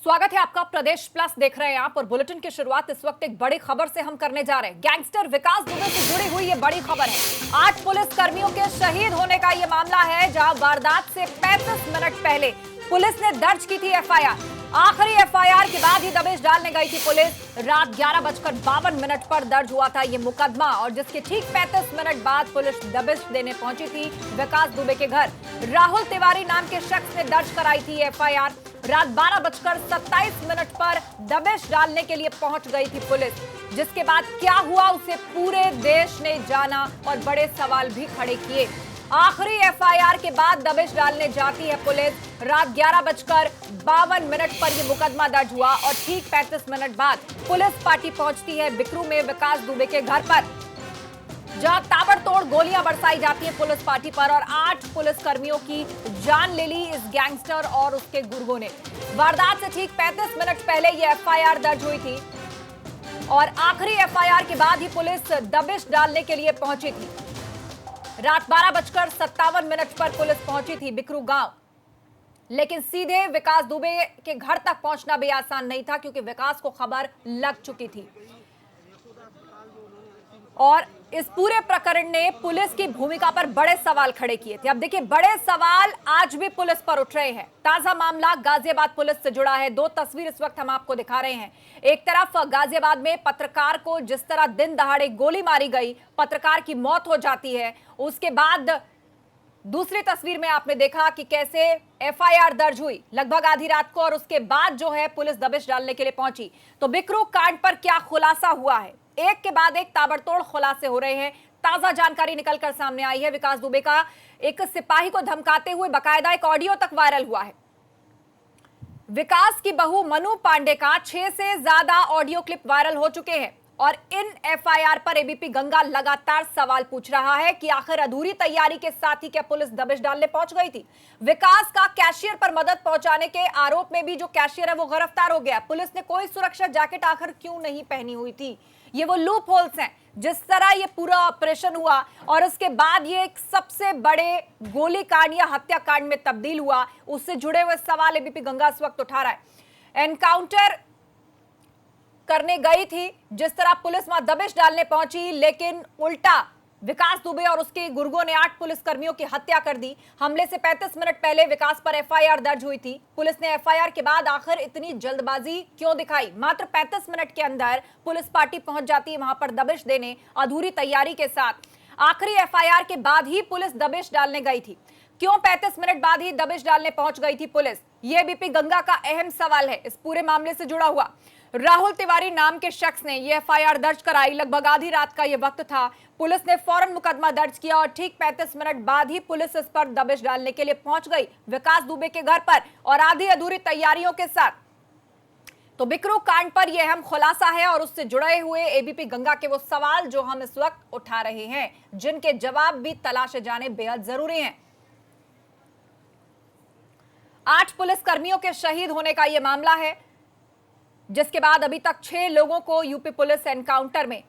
स्वागत है आपका। प्रदेश प्लस देख रहे हैं आप और बुलेटिन की शुरुआत इस वक्त एक बड़ी खबर से हम करने जा रहे हैं। गैंगस्टर विकास दुबे से जुड़ी हुई ये बड़ी खबर है। 8 पुलिस कर्मियों के शहीद होने का ये मामला है, जहां वारदात से 35 मिनट पहले पुलिस ने दर्ज की थी एफआईआर। आखिरी एफआईआर के बाद ही दबिश डालने गई थी पुलिस। रात 11:52 पर दर्ज हुआ था ये मुकदमा और जिसके ठीक 35 मिनट बाद पुलिस दबिश देने पहुंची थी विकास दुबे के घर। राहुल तिवारी नाम के शख्स ने दर्ज कराई थी एफआईआर। रात 12:27 पर दबिश डालने के लिए पहुंच गई थी पुलिस। जिसके बाद क्या हुआ उसे पूरे देश ने जाना और बड़े सवाल भी खड़े किए। आखिरी एफआईआर के बाद दबिश डालने जाती है पुलिस। रात 11:52 पर यह मुकदमा दर्ज हुआ और ठीक 35 मिनट बाद पुलिस पार्टी पहुंचती है बिकरू में विकास दुबे के घर पर, जहां ताबड़तोड़ गोलियां बरसाई जाती है पुलिस पार्टी पर और 8 पुलिस कर्मियों की जान ले ली इस गैंगस्टर और उसके गुर्गों ने। वारदात से ठीक 35 मिनट पहले यह एफआईआर दर्ज हुई थी और आखिरी एफआईआर के बाद ही पुलिस दबिश डालने के लिए पहुंची थी। रात 12:57 पर पुलिस पहुंची थी बिकरू गांव, लेकिन सीधे विकास दुबे के घर तक पहुंचना भी आसान नहीं था क्योंकि विकास को खबर लग चुकी थी। और इस पूरे प्रकरण ने पुलिस की भूमिका पर बड़े सवाल खड़े किए थे। अब देखिए, बड़े सवाल आज भी पुलिस पर उठ रहे हैं। ताजा मामला गाजियाबाद पुलिस से जुड़ा है। 2 तस्वीर इस वक्त हम आपको दिखा रहे हैं। एक तरफ गाजियाबाद में पत्रकार को जिस तरह दिन दहाड़े गोली मारी गई, पत्रकार की मौत हो जाती है। उसके बाद दूसरी तस्वीर में आपने देखा कि कैसे एफआईआर दर्ज हुई लगभग आधी रात को और उसके बाद जो है पुलिस दबिश डालने के लिए पहुंची। तो बिकरू कांड पर क्या खुलासा हुआ है, एक के बाद एक ताबड़तोड़ खुलासे हो रहे हैं। ताजा जानकारी निकलकर सामने आई है। विकास दुबे का एक सिपाही को धमकाते हुए बकायदा एक ऑडियो तक वायरल हुआ है। विकास की बहू मनु पांडे का 6 से ज्यादा ऑडियो क्लिप वायरल हो चुके हैं और इन एफआईआर पर एबीपी गंगा लगातार सवाल पूछ रहा है कि आखिर अधूरी तैयारी के साथ ही क्या पुलिस दबिश डालने पहुंच गई थी। विकास का कैशियर पर मदद पहुंचाने के आरोप में भी जो कैशियर है वो गिरफ्तार हो गया। पुलिस ने कोई सुरक्षा जैकेट आखिर क्यों नहीं पहनी हुई थी। ये वो लूप होल्स हैं। जिस तरह ये पूरा ऑपरेशन हुआ और उसके बाद ये एक सबसे बड़े गोलीकांड या हत्याकांड में तब्दील हुआ, उससे जुड़े हुए सवाल एबीपी गंगा इस वक्त उठा रहा है। एनकाउंटर करने गई थी, जिस तरह पुलिस वहां दबिश डालने पहुंची, लेकिन उल्टा विकास दुबे और उसके गुर्गों ने 8 पुलिस कर्मियों की हत्या कर दी। हमले से 35 मिनट पहले विकास पर एफआईआर दर्ज हुई थी। पुलिस ने एफआईआर के बाद आखिर इतनी जल्दबाजी क्यों दिखाई। मात्र 35 मिनट के अंदर पुलिस पार्टी पहुंच जाती है वहां पर दबिश देने, अधूरी तैयारी के साथ। आखिरी एफआईआर के बाद ही पुलिस दबिश डालने गई थी। क्यों 35 मिनट बाद ही दबिश डालने पहुंच गई थी पुलिस, यह एबीपी गंगा का अहम सवाल है इस पूरे मामले से जुड़ा हुआ। राहुल तिवारी नाम के शख्स ने यह एफआईआर दर्ज कराई। लगभग आधी रात का यह वक्त था। पुलिस ने फौरन मुकदमा दर्ज किया और ठीक 35 मिनट बाद ही पुलिस इस पर दबिश डालने के लिए पहुंच गई विकास दुबे के घर पर और आधी अधूरी तैयारियों के साथ। तो बिकरू कांड पर यह अहम खुलासा है और उससे जुड़े हुए एबीपी गंगा के वो सवाल जो हम इस वक्त उठा रहे हैं, जिनके जवाब भी तलाशे जाने बेहद जरूरी हैं। 8 पुलिस कर्मियों के शहीद होने का यह मामला है, जिसके बाद अभी तक 6 लोगों को यूपी पुलिस एनकाउंटर में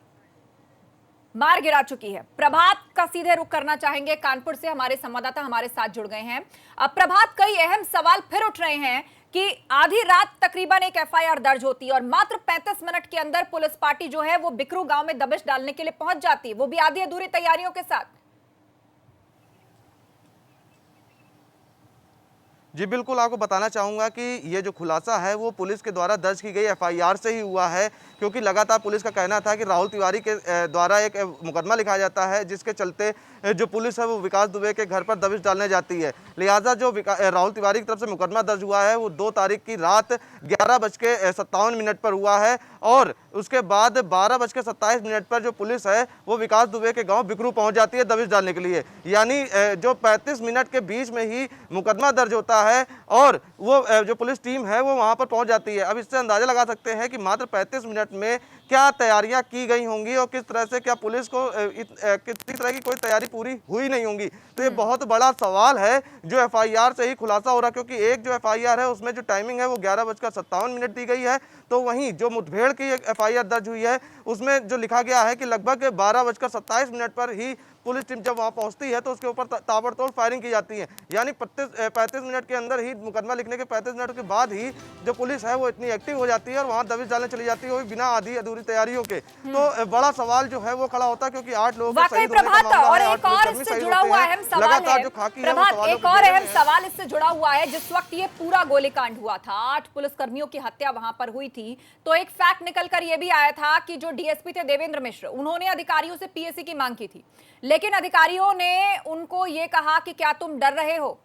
मार गिरा चुकी है। प्रभात का सीधे रुख करना चाहेंगे। कानपुर से हमारे संवाददाता हमारे साथ जुड़ गए हैं। अब प्रभात, कई अहम सवाल फिर उठ रहे हैं कि आधी रात तकरीबन एक एफआईआर दर्ज होती है और मात्र 35 मिनट के अंदर पुलिस पार्टी जो है वो बिकरू गांव में दबिश डालने के लिए पहुंच जाती है, वो भी आधी अधूरी तैयारियों के साथ। जी बिल्कुल, आपको बताना चाहूँगा कि ये जो खुलासा है वो पुलिस के द्वारा दर्ज की गई एफआईआर से ही हुआ है, क्योंकि लगातार पुलिस का कहना था कि राहुल तिवारी के द्वारा एक मुकदमा लिखा जाता है, जिसके चलते जो पुलिस है वो विकास दुबे के घर पर दबिश डालने जाती है। लिहाजा जो राहुल तिवारी की तरफ से मुकदमा दर्ज हुआ है वो 2 तारीख की रात 11:57 पर हुआ है और उसके बाद 12:27 पर जो पुलिस है वो विकास दुबे के गाँव बिकरू पहुँच जाती है दबिश डालने के लिए। यानी जो 35 मिनट के बीच में ही मुकदमा दर्ज होता है और वो जो पुलिस टीम है वो वहाँ पर पहुँच जाती है। अब इससे अंदाजा लगा सकते हैं कि मात्र 35 मिनट में क्या तैयारियां की गई होंगी और किस तरह से क्या पुलिस को किसी तरह की कोई तैयारी पूरी हुई नहीं होंगी। तो ये बहुत बड़ा सवाल है जो एफआईआर से ही खुलासा हो रहा है, क्योंकि एक जो एफआईआर है उसमें जो टाइमिंग है वो 11:57 दी गई है, तो वहीं जो मुठभेड़ की एक एफआईआर दर्ज हुई है उसमें जो लिखा गया है कि लगभग 12:27 पर ही पुलिस टीम जब वहां पहुंचती है तो उसके ऊपर ताबड़तोड़ फायरिंग की जाती है। यानी 35 मिनट के अंदर ही, मुकदमा लिखने के 35 मिनट के बाद ही जो पुलिस है वो इतनी एक्टिव हो जाती है और वहां दबिश डालने चली जाती है, वो भी बिना आधी अधूरी तैयारियों के। तो बड़ा सवाल जो है वो खड़ा होता है, क्योंकि 8 लोगों के शहीद होने का मामला है, और 8 एक और पुलिसकर्मी इससे शहीद जुड़ा होते हुआ हैं। अहम सवाल लगातार है जो खाकी है वो प्रभात, सवालों एक को और घेरे अहम में है। सवाल इससे जुड़ा हुआ है। जिस वक्त ये पूरा गोलीकांड हुआ था, 8 पुलिसकर्मियों की हत्या वहां पर हुई थी, तो एक फैक्ट निकलकर यह भी आया था कि जो डीएसपी थे देवेंद्र मिश्र, उन्होंने अधिकारियों से पीएसी की मांग की थी, लेकिन अधिकारियों ने उनको ये कहा कि क्या तुम डर रहे हो,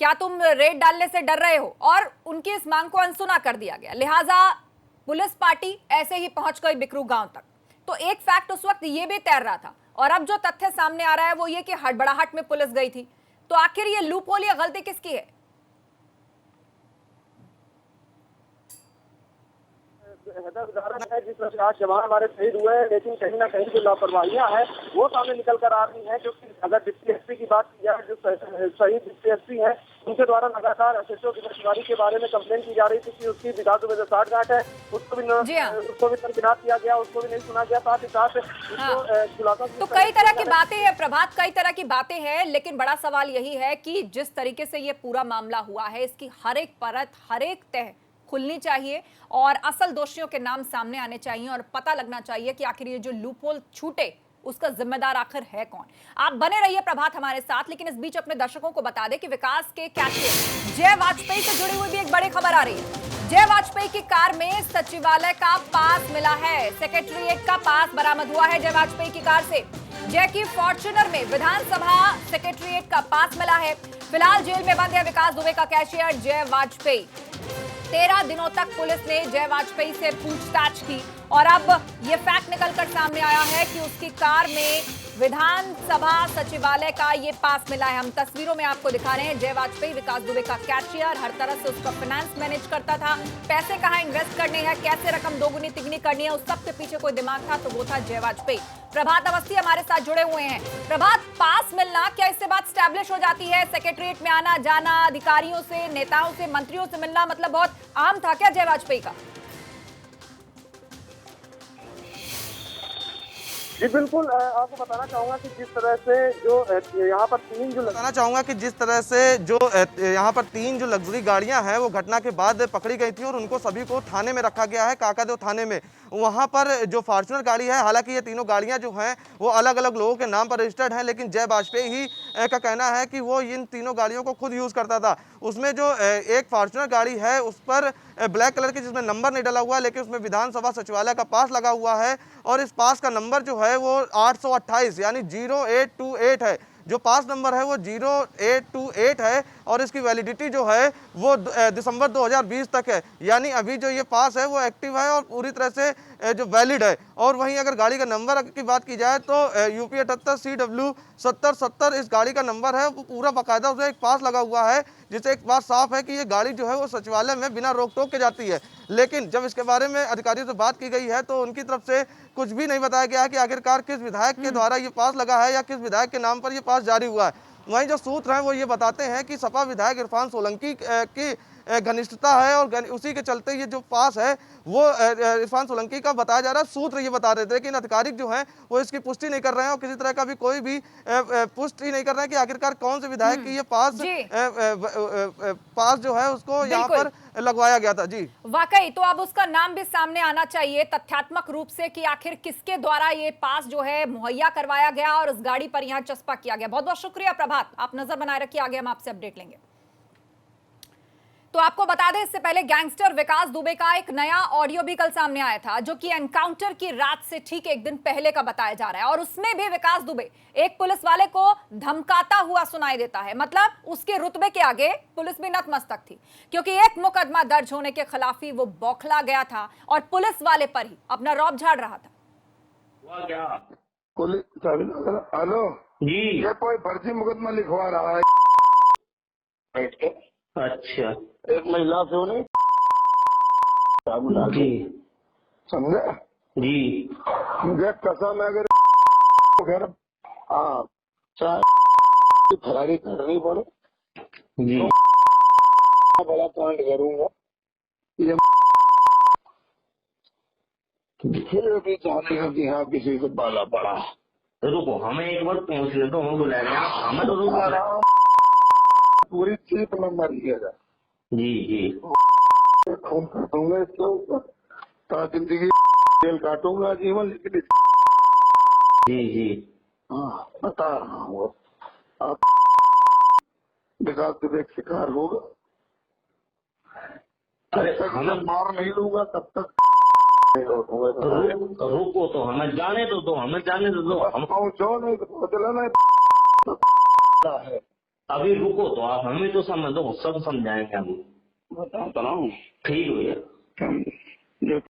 क्या तुम रेड डालने से डर रहे हो, और उनकी इस मांग को अनसुना कर दिया गया। लिहाजा पुलिस पार्टी ऐसे ही पहुंच गई बिकरू गांव तक। तो एक फैक्ट उस वक्त ये भी तैर रहा था, और अब जो तथ्य सामने आ रहा है वो ये कि हड़बड़ाहट में पुलिस गई थी। तो आखिर ये लूपहोल या गलती किसकी है? है जिस तरह से आज जवान हमारे शहीद हुए हैं, लेकिन कहीं ना कहीं जो लापरवाहियां हैं वो सामने निकल कर आ रही हैं। क्योंकि अगर डिप्टी एसपी की बात की जाए, जो शहीद डिप्टी एसपी है उनके द्वारा लगातार एसएचओ की गिरफ्तारी के बारे में कंप्लेन की जा रही थी कि उसकी विधात में जो साठगांठ है उसको भी दरकिनार किया गया, उसको भी नहीं सुना गया, साथ ही साथ खुलासा। तो कई तरह की बातें हैं प्रभात, कई तरह की बातें हैं, लेकिन बड़ा सवाल यही है कि जिस तरीके से ये पूरा मामला हुआ है, इसकी हर एक परत, हर एक तह खुलनी चाहिए और असल दोषियों के नाम सामने आने चाहिए और पता लगना चाहिए कि आखिर ये जो लूपहोल छूटे उसका जिम्मेदार आखिर है कौन। आप बने रहिए प्रभात हमारे साथ, लेकिन इस बीच अपने दर्शकों को बता दें कि विकास के कैशियर जय वाजपेयी से जुड़ी हुई भी एक बड़ी खबर आ रही है। जय वाजपेयी की कार में सचिवालय का पास मिला है, सेक्रेटरीट का पास बरामद हुआ है जय वाजपेयी की कार से। जय की फॉर्च्यूनर में विधानसभा सेक्रेटरीट का पास मिला है। फिलहाल जेल में बंद है विकास दुबे का कैशियर जय वाजपेयी। 13 दिनों तक पुलिस ने जय वाजपेयी से पूछताछ की और अब यह फैक्ट निकलकर सामने आया है कि उसकी कार में विधानसभा सचिवालय का ये पास मिला है। हम तस्वीरों में आपको दिखा रहे हैं जय वाजपेयी विकास दुबे का कैशियर, हर तरह से उसका फाइनेंस मैनेज करता था, पैसे कहाँ इन्वेस्ट करने हैं, कैसे रकम दोगुनी तिगुनी करनी है, उस सब के पीछे कोई दिमाग था तो वो था जय वाजपेयी। प्रभात अवस्थी हमारे साथ जुड़े हुए हैं। प्रभात, पास मिलना, क्या इससे बात स्टैब्लिश हो जाती है? सेक्रेटरीट में आना जाना, अधिकारियों से, नेताओं से, मंत्रियों से मिलना मतलब बहुत आम था क्या जय वाजपेयी का? जी बिल्कुल, आपको बताना चाहूंगा कि जिस तरह से जो यहाँ पर तीन जो लग्जरी गाड़ियां हैं वो घटना के बाद पकड़ी गई थी और उनको सभी को थाने में रखा गया है, काकादेव थाने में। वहां पर जो फॉर्च्यूनर गाड़ी है, हालांकि ये तीनों गाड़ियां जो हैं वो अलग अलग लोगों के नाम पर रजिस्टर्ड हैं, लेकिन जय वाजपेयी ही का कहना है कि वो इन तीनों गाड़ियों को खुद यूज करता था। उसमें जो एक फॉर्च्यूनर गाड़ी है उस पर ब्लैक कलर की, जिसमें नंबर नहीं डला हुआ, लेकिन उसमें विधानसभा सचिवालय का पास लगा हुआ है और इस पास का नंबर जो है वो 828 यानी 0828 है। जो पास नंबर है वो 0828 है और इसकी वैलिडिटी जो है वो दिसंबर 2020 तक है। यानी अभी जो ये पास है वो एक्टिव है और पूरी तरह से जो वैलिड है। और वहीं अगर गाड़ी का नंबर की बात की जाए तो UP 78 CW 7070 इस गाड़ी का नंबर है, वो पूरा बाकायदा उसे एक पास लगा हुआ है, जिससे एक बात साफ है कि ये गाड़ी जो है वो सचिवालय में बिना रोक टोक के जाती है। लेकिन जब इसके बारे में अधिकारियों से बात की गई है तो उनकी तरफ से कुछ भी नहीं बताया गया है कि आखिरकार किस विधायक के द्वारा ये पास लगा है या किस विधायक के नाम पर ये पास जारी हुआ है। वहीं जो सूत्र हैं वो ये बताते हैं कि सपा विधायक इरफान सोलंकी की घनिष्ठता है और उसी के चलते ये जो पास है वो इरफान सोलंकी का बताया जा रहा है। सूत्र ये बता रहे थे, लेकिन अधिकारिक जो हैं वो इसकी पुष्टि नहीं कर रहे हैं और किसी तरह का भी कोई भी पुष्टि नहीं कर रहे हैं कि आखिरकार कौन से विधायक की ये पास जो है उसको यहाँ पर लगवाया गया था। जी वाकई, तो अब उसका नाम भी सामने आना चाहिए तथ्यात्मक रूप से कि आखिर किसके द्वारा ये पास जो है मुहैया करवाया गया और उस गाड़ी पर यहाँ चस्पा किया गया। बहुत बहुत शुक्रिया प्रभात, आप नजर बनाए रखिए, आगे हम आपसे अपडेट लेंगे। तो आपको बता दें, इससे पहले गैंगस्टर विकास दुबे का एक नया ऑडियो भी कल सामने आया था, जो कि एनकाउंटर की रात से ठीक एक दिन पहले का बताया जा रहा है और उसमें भी विकास दुबे एक पुलिस वाले को धमकाता हुआ सुनाई देता है। मतलब उसके रुतबे के आगे पुलिस भी नतमस्तक थी, क्योंकि एक मुकदमा दर्ज होने के खिलाफ ही वो बौखला गया था और पुलिस वाले पर ही अपना रौब झाड़ रहा था। हेलो जी, ये कोई फर्जी मुकदमा लिखवा रहा है। अच्छा एक महिला से उन्हें जी समझे जी, मुझे कसम है, अगर घर फरारी करनी पड़े जी तो बड़ा कांड करूंगा। ये फिर भी चाहते हैं कि हाँ किसी को पाला पड़ा। रुको, हमें एक बार पहुँचने दो, हमें बुलाएंगे आप, हमें तो रुको ना। पूरी सीट में मारिएगा, जी जी खून कर दूंगा इसके ऊपर, सारा जिंदगी जेल काटूंगा जीवन, लेकिन जी जी। हाँ बता रहा हूँ, आप विकास विवेक शिकार होगा। अरे जब तक हमें मैं मार नहीं लूंगा तब तक नहीं लौटूंगा। रुको तो, हमें जाने तो दो, हमें जाने तो दो। हम पहुंचो नहीं तो चला है, अभी रुको तो, आप हमें तो समझ दो, सब समझाएंगे हम। बताता रहा हूँ। ठीक भैया।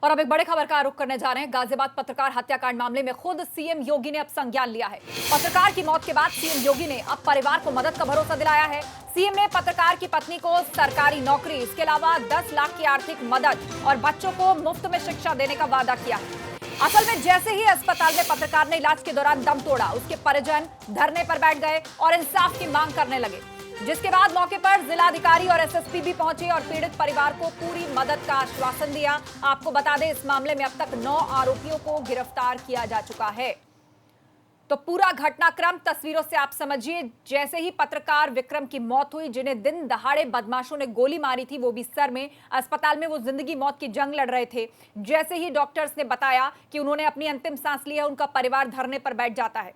और अब एक बड़े खबर का रुख करने जा रहे हैं। गाजियाबाद पत्रकार हत्याकांड मामले में खुद सीएम योगी ने अब संज्ञान लिया है। पत्रकार की मौत के बाद सीएम योगी ने अब परिवार को मदद का भरोसा दिलाया है। सीएम ने पत्रकार की पत्नी को सरकारी नौकरी, इसके अलावा 10 लाख की आर्थिक मदद और बच्चों को मुफ्त में शिक्षा देने का वादा किया है। असल में जैसे ही अस्पताल में पत्रकार ने इलाज के दौरान दम तोड़ा, उसके परिजन धरने पर बैठ गए और इंसाफ की मांग करने लगे, जिसके बाद मौके पर जिलाधिकारी और एसएसपी भी पहुंचे और पीड़ित परिवार को पूरी मदद का आश्वासन दिया। आपको बता दें, इस मामले में अब तक 9 आरोपियों को गिरफ्तार किया जा चुका है। तो पूरा घटनाक्रम तस्वीरों से आप समझिए। जैसे ही पत्रकार विक्रम की मौत हुई, जिन्हें दिन दहाड़े बदमाशों ने गोली मारी थी, वो भी सर में, अस्पताल में वो जिंदगी मौत की जंग लड़ रहे थे। जैसे ही डॉक्टर्स ने बताया कि उन्होंने अपनी अंतिम सांस ली है, उनका परिवार धरने पर बैठ जाता है।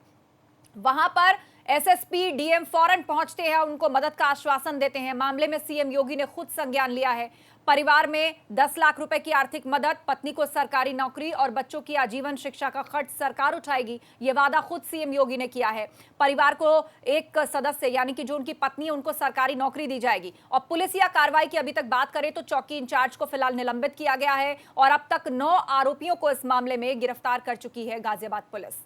वहां पर एसएसपी डीएम फौरन पहुंचते हैं, उनको मदद का आश्वासन देते हैं। मामले में सीएम योगी ने खुद संज्ञान लिया है। परिवार में 10 लाख रुपए की आर्थिक मदद, पत्नी को सरकारी नौकरी और बच्चों की आजीवन शिक्षा का खर्च सरकार उठाएगी, ये वादा खुद सीएम योगी ने किया है। परिवार को एक सदस्य यानी कि जो उनकी पत्नी है, उनको सरकारी नौकरी दी जाएगी। और पुलिसिया कार्रवाई की अभी तक बात करें तो चौकी इंचार्ज को फिलहाल निलंबित किया गया है और अब तक 9 आरोपियों को इस मामले में गिरफ्तार कर चुकी है गाजियाबाद पुलिस।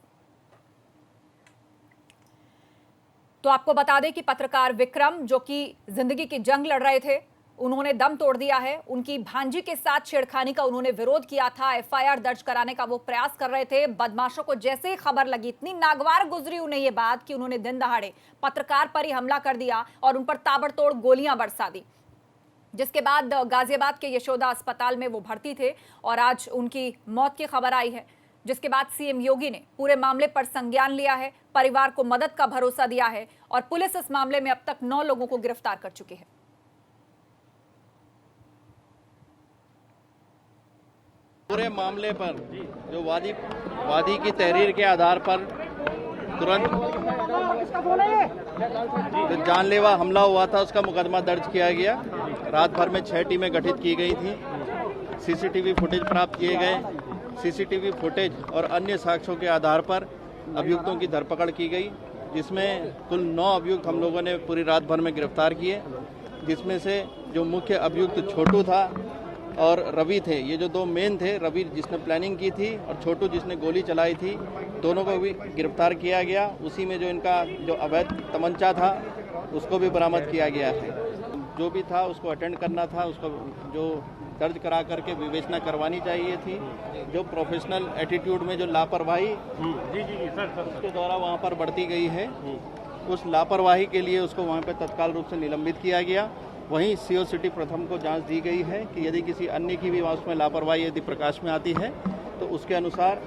तो आपको बता दें कि पत्रकार विक्रम, जो कि जिंदगी की जंग लड़ रहे थे, उन्होंने दम तोड़ दिया है। उनकी भांजी के साथ छेड़खानी का उन्होंने विरोध किया था। एफआईआर दर्ज कराने का वो प्रयास कर रहे थे। बदमाशों को जैसे ही खबर लगी, इतनी नागवार गुजरी उन्हें ये बात कि उन्होंने दिन दहाड़े पत्रकार पर ही हमला कर दिया और उन पर ताबड़तोड़ गोलियां बरसा दी। जिसके बाद गाजियाबाद के यशोदा अस्पताल में वो भर्ती थे और आज उनकी मौत की खबर आई है। जिसके बाद सीएम योगी ने पूरे मामले पर संज्ञान लिया है, परिवार को मदद का भरोसा दिया है और पुलिस इस मामले में अब तक 9 लोगों को गिरफ्तार कर चुकी है। पूरे मामले पर जो वादी की तहरीर के आधार पर तुरंत जो जानलेवा हमला हुआ था, उसका मुकदमा दर्ज किया गया। रात भर में 6 टीमें गठित की गई थी। सीसीटीवी फुटेज प्राप्त किए गए। सीसीटीवी फुटेज और अन्य साक्ष्यों के आधार पर अभियुक्तों की धरपकड़ की गई, जिसमें कुल 9 अभियुक्त हम लोगों ने पूरी रात भर में गिरफ्तार किए, जिसमें से जो मुख्य अभियुक्त छोटू था और रवि थे। ये जो 2 मेन थे, रवि जिसने प्लानिंग की थी और छोटू जिसने गोली चलाई थी, दोनों को भी गिरफ्तार किया गया। उसी में जो इनका जो अवैध तमंचा था, उसको भी बरामद किया गया है। जो भी था उसको अटेंड करना था, उसको जो दर्ज करा करके विवेचना करवानी चाहिए थी। जो प्रोफेशनल एटीट्यूड में जो लापरवाही उसके द्वारा वहाँ पर बढ़ती गई है, उस लापरवाही के लिए उसको वहाँ पर तत्काल रूप से निलंबित किया गया। वहीं सीओ सिटी प्रथम को जांच दी गई है कि यदि किसी अन्य की भी उसमें लापरवाही यदि प्रकाश में आती है तो उसके अनुसार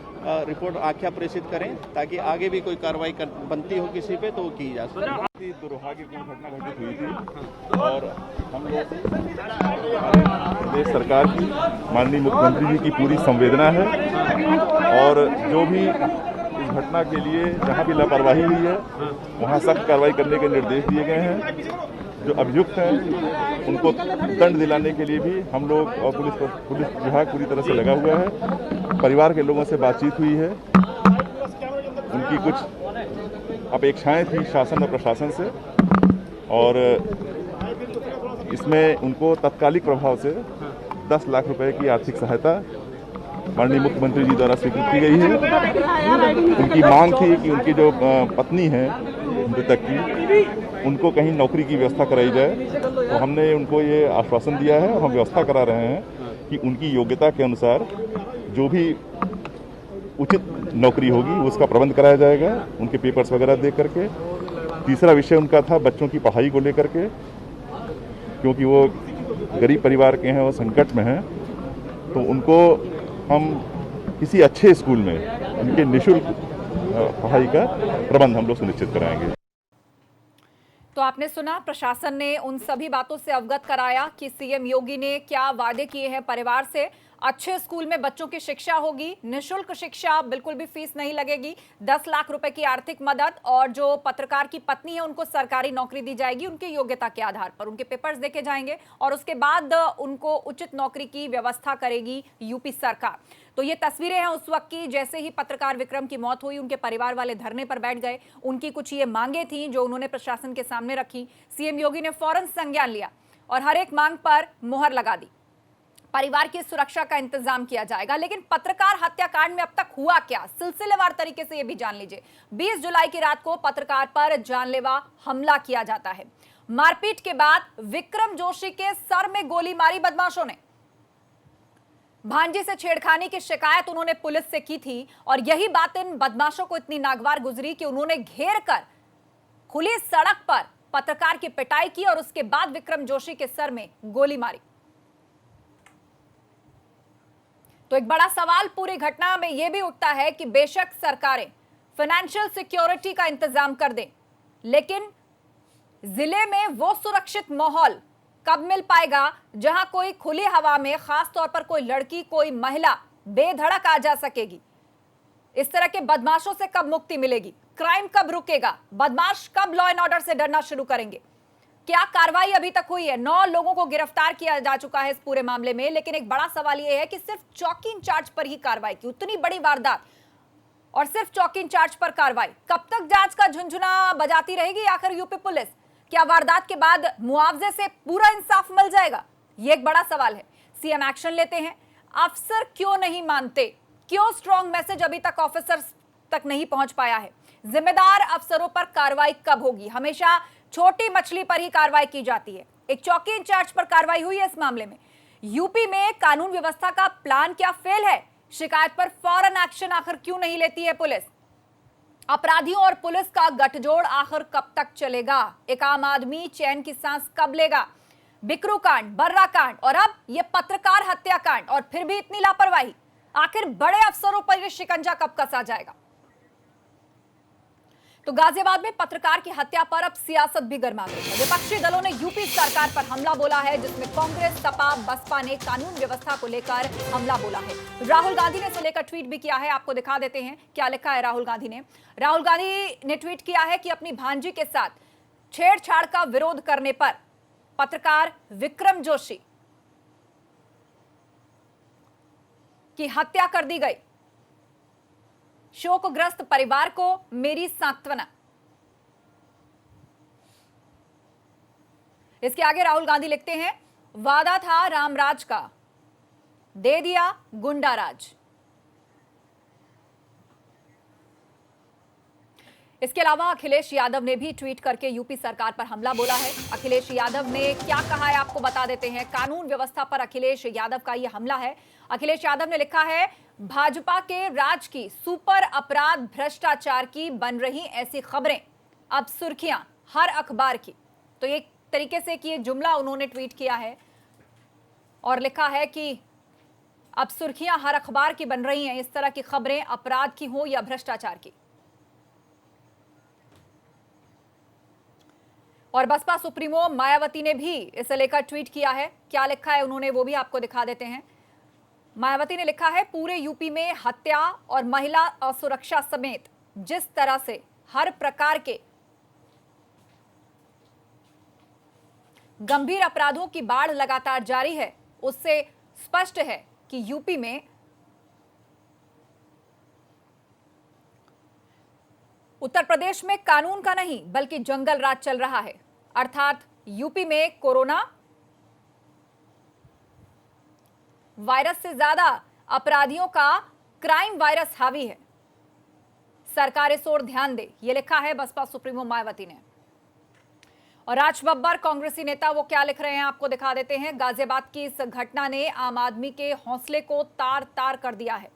रिपोर्ट आख्या प्रेषित करें, ताकि आगे भी कोई कार्रवाई बनती हो किसी पे तो वो की जा सके। दुर्भाग्यपूर्ण घटना घटित हुई थी और हम लोग प्रदेश सरकार की, माननीय मुख्यमंत्री जी की पूरी संवेदना है और जो भी इस घटना के लिए जहां भी लापरवाही हुई है वहां सख्त कार्रवाई करने के निर्देश दिए गए हैं। जो अभियुक्त हैं उनको दंड दिलाने के लिए भी हम लोग और पुलिस विभाग पूरी तरह से लगा हुआ है। परिवार के लोगों से बातचीत हुई है, उनकी कुछ अपेक्षाएं थी शासन और प्रशासन से और इसमें उनको तत्कालिक प्रभाव से 10 लाख रुपए की आर्थिक सहायता माननीय मुख्यमंत्री जी द्वारा स्वीकृत की गई है। उनकी मांग थी कि उनकी जो पत्नी है मृतक की, उनको कहीं नौकरी की व्यवस्था कराई जाए, तो हमने उनको ये आश्वासन दिया है और हम व्यवस्था करा रहे हैं कि उनकी योग्यता के अनुसार जो भी उचित नौकरी होगी उसका प्रबंध कराया जाएगा, उनके पेपर्स वगैरह देख करके। तीसरा विषय उनका था बच्चों की पढ़ाई को लेकर के, क्योंकि वो गरीब परिवार के हैं, वो संकट में हैं, तो उनको हम किसी अच्छे स्कूल में उनके निःशुल्क पढ़ाई का प्रबंध हम लोग सुनिश्चित कराएंगे। तो आपने सुना, प्रशासन ने उन सभी बातों से अवगत कराया कि सीएम योगी ने क्या वादे किए हैं परिवार से। अच्छे स्कूल में बच्चों की शिक्षा होगी, निःशुल्क शिक्षा, बिल्कुल भी फीस नहीं लगेगी, 10 लाख रुपए की आर्थिक मदद, और जो पत्रकार की पत्नी है उनको सरकारी नौकरी दी जाएगी उनकी योग्यता के आधार पर। उनके पेपर्स देखे जाएंगे और उसके बाद उनको उचित नौकरी की व्यवस्था करेगी यूपी सरकार। तो ये तस्वीरें हैं उस वक्त की, जैसे ही पत्रकार विक्रम की मौत हुई उनके परिवार वाले धरने पर बैठ गए। उनकी कुछ ये मांगे थी जो उन्होंने प्रशासन के सामने रखी। सीएम योगी ने फौरन संज्ञान लिया और हर एक मांग पर मुहर लगा दी। परिवार की सुरक्षा का इंतजाम किया जाएगा। लेकिन पत्रकार हत्याकांड में अब तक हुआ क्या, सिलसिलेवार तरीके से यह भी जान लीजिए। 20 जुलाई की रात को पत्रकार पर जानलेवा हमला किया जाता है। मारपीट के बाद विक्रम जोशी के सर में गोली मारी बदमाशों ने। भांजी से छेड़खानी की शिकायत उन्होंने पुलिस से की थी और यही बात इन बदमाशों को इतनी नागवार गुजरी कि उन्होंने घेर कर खुली सड़क पर पत्रकार की पिटाई की और उसके बाद विक्रम जोशी के सर में गोली मारी। तो एक बड़ा सवाल पूरी घटना में यह भी उठता है कि बेशक सरकारें फाइनेंशियल सिक्योरिटी का इंतजाम कर दें, लेकिन जिले में वो सुरक्षित माहौल कब मिल पाएगा जहां कोई खुली हवा में, खास तौर पर कोई लड़की, कोई महिला बेधड़क आ जा सकेगी? इस तरह के बदमाशों से कब मुक्ति मिलेगी? क्राइम कब रुकेगा? बदमाश कब लॉ एंड ऑर्डर से डरना शुरू करेंगे? क्या कार्रवाई अभी तक हुई है? 9 लोगों को गिरफ्तार किया जा चुका है इस पूरे मामले में, लेकिन एक बड़ा सवाल यह है कि सिर्फ चौकी इंचार्ज पर ही कार्रवाई की। उतनी बड़ी वारदात और सिर्फ चौकी इंचार्ज पर कार्रवाई, कब तक जांच का झुंझुना बजाती रहेगी आखिर यूपी पुलिस? क्या वारदात के बाद मुआवजे से पूरा इंसाफ मिल जाएगा? यह एक बड़ा सवाल है। सीएम एक्शन लेते हैं, अफसर क्यों नहीं मानते? क्यों स्ट्रॉन्ग मैसेज अभी तक ऑफिसर्स तक नहीं पहुंच पाया है? जिम्मेदार अफसरों पर कार्रवाई कब होगी? हमेशा छोटी मछली पर ही कार्रवाई की जाती है। एक चौकी इंचार्ज पर कार्रवाई हुई है इस मामले में। यूपी में कानून व्यवस्था का प्लान क्या फेल है? शिकायत पर फौरन एक्शन आखिर क्यों नहीं लेती है पुलिस? अपराधियों और पुलिस का गठजोड़ आखिर कब तक चलेगा? एक आम आदमी चैन की सांस कब लेगा? बिकरू कांड, बर्रा कांड और अब यह पत्रकार हत्याकांड, और फिर भी इतनी लापरवाही। आखिर बड़े अफसरों पर यह शिकंजा कब कसा जाएगा? तो गाजियाबाद में पत्रकार की हत्या पर अब सियासत भी गर्मा गई है। विपक्षी दलों ने यूपी सरकार पर हमला बोला है, जिसमें कांग्रेस, सपा, बसपा ने कानून व्यवस्था को लेकर हमला बोला है। राहुल गांधी ने इसे लेकर ट्वीट भी किया है। आपको दिखा देते हैं क्या लिखा है राहुल गांधी ने। राहुल गांधी ने ट्वीट किया है कि अपनी भांजी के साथ छेड़छाड़ का विरोध करने पर पत्रकार विक्रम जोशी की हत्या कर दी गई। शोकग्रस्त परिवार को मेरी सांत्वना। इसके आगे राहुल गांधी लिखते हैं, वादा था रामराज का, दे दिया गुंडाराज। इसके अलावा अखिलेश यादव ने भी ट्वीट करके यूपी सरकार पर हमला बोला है। अखिलेश यादव ने क्या कहा है आपको बता देते हैं। कानून व्यवस्था पर अखिलेश यादव का यह हमला है। अखिलेश यादव ने लिखा है, भाजपा के राज की, सुपर अपराध भ्रष्टाचार की बन रही ऐसी खबरें अब सुर्खियां हर अखबार की। तो एक तरीके से कि ये जुमला उन्होंने ट्वीट किया है और लिखा है कि अब सुर्खियां हर अखबार की बन रही हैं इस तरह की खबरें, अपराध की हो या भ्रष्टाचार की। और बसपा सुप्रीमो मायावती ने भी इसे लेकर ट्वीट किया है। क्या लिखा है उन्होंने वो भी आपको दिखा देते हैं। मायावती ने लिखा है, पूरे यूपी में हत्या और महिला असुरक्षा समेत जिस तरह से हर प्रकार के गंभीर अपराधों की बाढ़ लगातार जारी है, उससे स्पष्ट है कि यूपी में उत्तर प्रदेश में कानून का नहीं बल्कि जंगल राज चल रहा है। अर्थात यूपी में कोरोना वायरस से ज्यादा अपराधियों का क्राइम वायरस हावी है। सरकार इस ओर ध्यान दे, ये लिखा है बसपा सुप्रीमो मायावती ने। और राज बब्बर कांग्रेसी नेता वो क्या लिख रहे हैं आपको दिखा देते हैं। गाजियाबाद की इस घटना ने आम आदमी के हौसले को तार तार कर दिया है।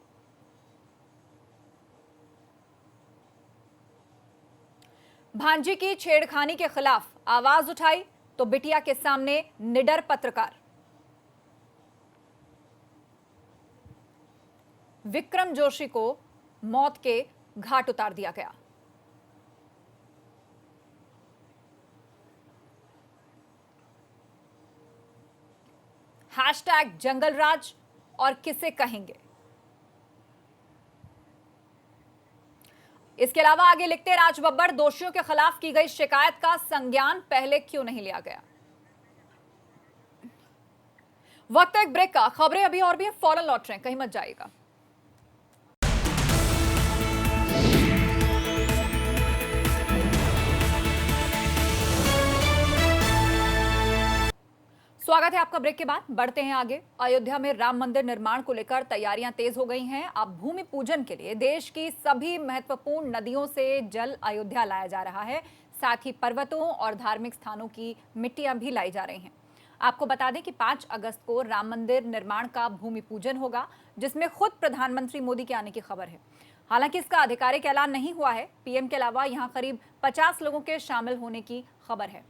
भांजी की छेड़खानी के खिलाफ आवाज उठाई तो बिटिया के सामने निडर पत्रकार। विक्रम जोशी को मौत के घाट उतार दिया गया। हैशटैग जंगलराज और किसे कहेंगे। इसके अलावा आगे लिखते राज बब्बर, दोषियों के खिलाफ की गई शिकायत का संज्ञान पहले क्यों नहीं लिया गया। वक्त एक ब्रेक का, खबरें अभी और भी हैं, फौरन लौट रहे हैं, कहीं मत जाइएगा। स्वागत है आपका ब्रेक के बाद। बढ़ते हैं आगे। अयोध्या में राम मंदिर निर्माण को लेकर तैयारियां तेज हो गई हैं। अब भूमि पूजन के लिए देश की सभी महत्वपूर्ण नदियों से जल अयोध्या लाया जा रहा है। साथ ही पर्वतों और धार्मिक स्थानों की मिट्टियां भी लाई जा रही हैं। आपको बता दें कि 5 अगस्त को राम मंदिर निर्माण का भूमि पूजन होगा, जिसमें खुद प्रधानमंत्री मोदी के आने की खबर है। हालांकि इसका आधिकारिक ऐलान नहीं हुआ है। पीएम के अलावा यहां करीब 50 लोगों के शामिल होने की खबर है।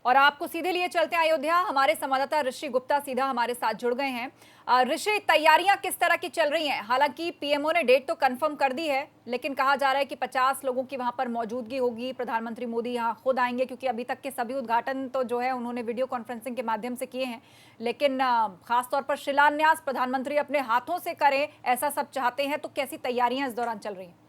और आपको सीधे लिए चलते हैं अयोध्या। हमारे संवाददाता ऋषि गुप्ता सीधा हमारे साथ जुड़ गए हैं। ऋषि, तैयारियां किस तरह की चल रही हैं? हालांकि पीएमओ ने डेट तो कंफर्म कर दी है, लेकिन कहा जा रहा है कि 50 लोगों की वहां पर मौजूदगी होगी। प्रधानमंत्री मोदी यहां खुद आएंगे, क्योंकि अभी तक के सभी उद्घाटन तो जो है उन्होंने वीडियो कॉन्फ्रेंसिंग के माध्यम से किए हैं, लेकिन खासतौर पर शिलान्यास प्रधानमंत्री अपने हाथों से करें, ऐसा सब चाहते हैं। तो कैसी तैयारियां इस दौरान चल रही हैं?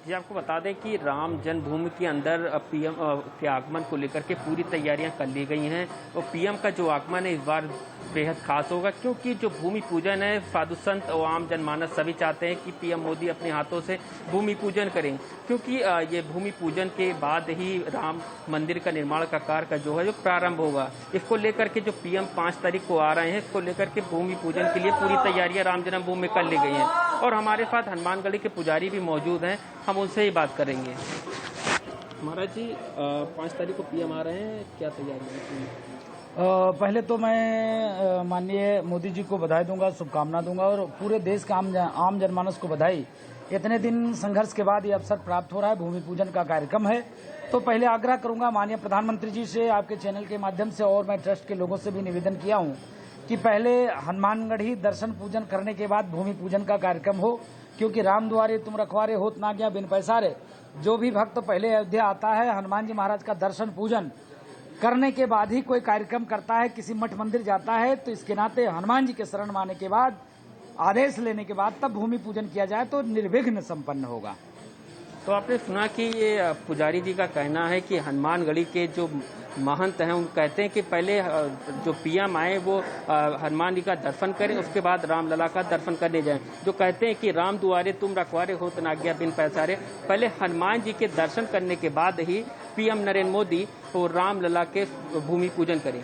जी, आपको बता दें कि राम जन्मभूमि के अंदर पीएम के आगमन को लेकर के पूरी तैयारियां कर ली गई हैं। और पीएम का जो आगमन है इस बार बेहद खास होगा, क्योंकि जो भूमि पूजन है, साधु संत और आम जनमानस सभी चाहते हैं कि पीएम मोदी अपने हाथों से भूमि पूजन करें, क्योंकि ये भूमि पूजन के बाद ही राम मंदिर का निर्माण का कार्य का जो है जो प्रारंभ होगा। इसको लेकर के जो पीएम 5 तारीख को आ रहे हैं, इसको लेकर के भूमि पूजन के लिए पूरी तैयारियां राम जन्मभूमि में कर ली गई हैं। और हमारे साथ हनुमानगढ़ी के पुजारी भी मौजूद हैं, हम उनसे ही बात करेंगे। महाराज जी, 5 तारीख को पीएम आ रहे हैं, क्या तैयारी है? पहले तो मैं माननीय मोदी जी को बधाई दूंगा, शुभकामना दूंगा, और पूरे देश के आम जनमानस को बधाई। इतने दिन संघर्ष के बाद ये अवसर प्राप्त हो रहा है, भूमि पूजन का कार्यक्रम है। तो पहले आग्रह करूंगा माननीय प्रधानमंत्री जी से, आपके चैनल के माध्यम से, और मैं ट्रस्ट के लोगों से भी निवेदन किया हूं कि पहले हनुमानगढ़ी दर्शन पूजन करने के बाद भूमि पूजन का कार्यक्रम हो, क्योंकि राम द्वारे तुम रखवारे होत ना गया बिन पैसारे। जो भी भक्त पहले अयोध्या आता है, हनुमान जी महाराज का दर्शन पूजन करने के बाद ही कोई कार्यक्रम करता है, किसी मठ मंदिर जाता है, तो इसके नाते हनुमान जी के शरण माने के बाद, आदेश लेने के बाद तब भूमि पूजन किया जाए तो निर्विघ्न संपन्न होगा। तो आपने सुना कि ये पुजारी जी का कहना है कि हनुमानगढ़ी के जो महंत हैं, उन कहते हैं कि पहले जो पीएम आए वो हनुमान जी का दर्शन करें, उसके बाद रामलला का दर्शन करने जाएं। जो कहते हैं कि राम दुआरे तुम रखवारे होत ना गया बिन पैसारे, पहले हनुमान जी के दर्शन करने के बाद ही पीएम नरेंद्र मोदी और रामलला के भूमि पूजन करें।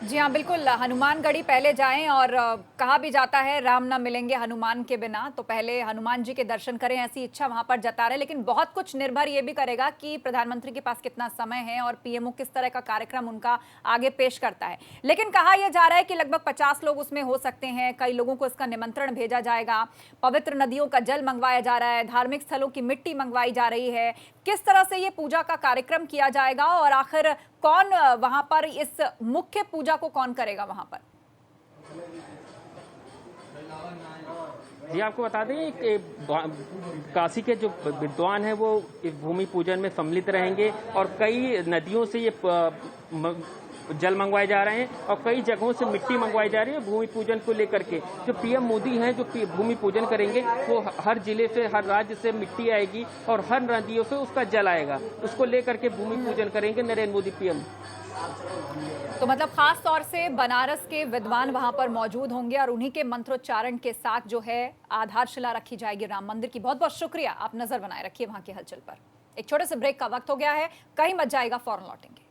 जी हाँ, बिल्कुल। हनुमानगढ़ी पहले जाएं, और कहा भी जाता है राम ना मिलेंगे हनुमान के बिना, तो पहले हनुमान जी के दर्शन करें, ऐसी इच्छा वहां पर जता रहे। लेकिन बहुत कुछ निर्भर ये भी करेगा कि प्रधानमंत्री के पास कितना समय है और पीएमओ किस तरह का कार्यक्रम उनका आगे पेश करता है। लेकिन कहा यह जा रहा है कि लगभग 50 लोग उसमें हो सकते हैं। कई लोगों को इसका निमंत्रण भेजा जाएगा। पवित्र नदियों का जल मंगवाया जा रहा है, धार्मिक स्थलों की मिट्टी मंगवाई जा रही है। किस तरह से ये पूजा का कार्यक्रम किया जाएगा, और आखिर कौन वहां पर इस मुख्य पूजा को कौन करेगा वहां पर? जी, आपको बता दें कि काशी के जो विद्वान हैं वो इस भूमि पूजन में सम्मिलित रहेंगे, और कई नदियों से ये जल मंगवाए जा रहे हैं और कई जगहों से मिट्टी मंगवाई जा रही है भूमि पूजन को लेकर के। जो पीएम मोदी हैं जो भूमि पूजन करेंगे, वो हर जिले से, हर राज्य से मिट्टी आएगी और हर नदियों से उसका जल आएगा, उसको लेकर के भूमि पूजन करेंगे नरेंद्र मोदी पीएम। तो मतलब खास तौर से बनारस के विद्वान वहां पर मौजूद होंगे, और उन्हीं के मंत्रोच्चारण के साथ जो है आधारशिला रखी जाएगी राम मंदिर की। बहुत बहुत शुक्रिया, आप नजर बनाए रखिए वहां की हलचल पर। एक छोटे से ब्रेक का वक्त हो गया है, कहीं मत जाएगा, फौरन लौटेंगे।